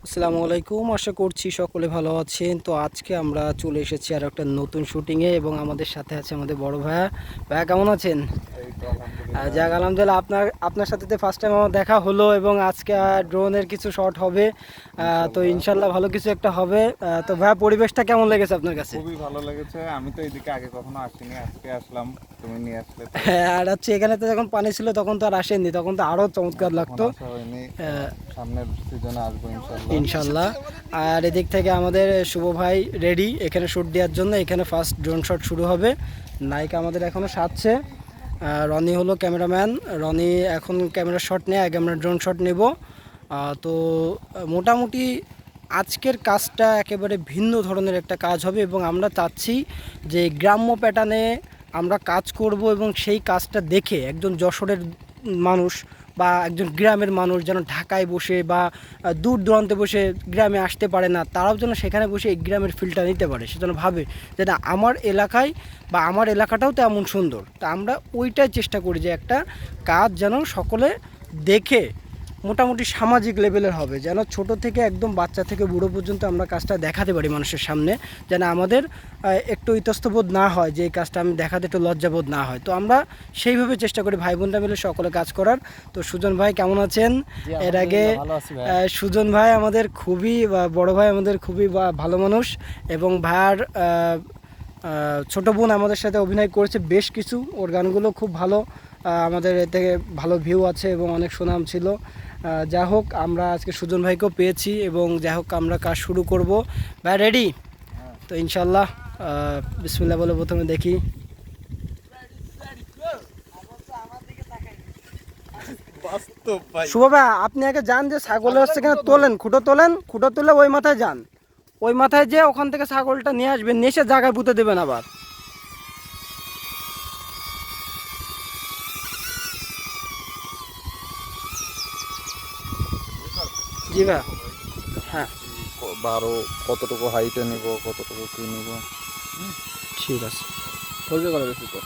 আসসালামু আলাইকুম, আশা করছি সকলে ভালো আছেন। তো আজকে আমরা চলে এসেছি আর একটা নতুন শুটিংয়ে এবং আমাদের সাথে আছে আমাদের বড় ভাইয়া। ভাইয়া কেমন আছেন? এই তো আলহামদুলিল্লাহ। যাক আলহামদুলিল্লাহ, আপনার সাথে তো ফার্স্ট টাইম আমার দেখা হলো এবং আজকে ড্রোনের কিছু শট হবে। তো ইনশাল্লাহ ইনশাল্লাহ ভালো কিছু একটা হবে। তো ভাইয়া, পরিবেশটা কেমন লেগেছে আপনার কাছে? খুবই ভালো লেগেছে। আমি তো এদিকে আগে কখনো আসিনি, আজকে আসলাম। তুমি নিয়ে আসলে তো হ্যাঁ, আর হচ্ছে এখানে তো যখন পানি ছিল তখন তো আর আসেননি, তখন তো আরও চমৎকার তখন লাগতো। আসা হয়নি। আহ, সামনের সিজনে আসবো ইনশাল্লাহ। ইনশাল্লাহ। আর এদিক থেকে আমাদের শুভ ভাই রেডি এখানে শ্যুট দেওয়ার জন্য। এখানে ফার্স্ট ড্রোন শট শুরু হবে। নায়িকা আমাদের এখনও সাজছে। রনি হলো ক্যামেরাম্যান। রনি এখন ক্যামেরা শট নেয়, আগে আমরা ড্রোন শট নেব। তো মোটামুটি আজকের কাজটা একেবারে ভিন্ন ধরনের একটা কাজ হবে এবং আমরা চাচ্ছি যে গ্রাম্য প্যাটার্নে আমরা কাজ করব এবং সেই কাজটা দেখে একজন যশোরের মানুষ বা একজন গ্রামের মানুষ যেন ঢাকায় বসে বা দূর দূরান্তে বসে গ্রামে আসতে পারে না, তারাও যেন সেখানে বসে এই গ্রামের ফিলটা নিতে পারে। সেজন্য ভাবে যে না, আমার এলাকায় বা আমার এলাকাটাও তো এমন সুন্দর। তা আমরা ওইটাই চেষ্টা করি যে একটা কাজ যেন সকলে দেখে মোটামুটি সামাজিক লেভেলের হবে, যেন ছোট থেকে একদম বাচ্চা থেকে বুড়ো পর্যন্ত আমরা কাজটা দেখাতে পারি মানুষের সামনে, যেন আমাদের একটু ইতস্তবোধ না হয়, যে এই কাজটা আমি দেখাতে একটু লজ্জাবোধ না হয়। তো আমরা সেইভাবে চেষ্টা করি ভাই বোনরা মিলে সকলে কাজ করার। তো সুজন ভাই কেমন আছেন? এর আগে সুজন ভাই আমাদের খুবই বড় ভাই, আমাদের খুবই ভালো মানুষ এবং ভাইয়ার ছোট বোন আমাদের সাথে অভিনয় করেছে বেশ কিছু, ওর গানগুলো খুব ভালো। আমাদের এতে ভালো ভিউ আছে এবং অনেক সুনাম ছিল। যা হোক, আমরা আজকে সুজন ভাইকেও পেয়েছি এবং যাই হোক আমরা কাজ শুরু করব। ভাই রেডি? তো ইনশাল্লাহ বিসমিল্লাহ বলে প্রথমে দেখি। শুভ ভাই, আপনি আগে যান, যে ছাগল হচ্ছে কিনা তোলেন, খুঁটো তোলেন, খুঁটো তুলে ওই মাথায় যান, ওই মাথায় যে ওখান থেকে ছাগলটা নিয়ে আসবেন, নিয়ে এসে জায়গায় পুঁতে দেবেন আবার। জি ভাই। হ্যাঁ, বারো কতটুকু হাইটে নিব, কতটুকু কি নিব। ঠিক আছে। ধৈর্য করে বেশি তো।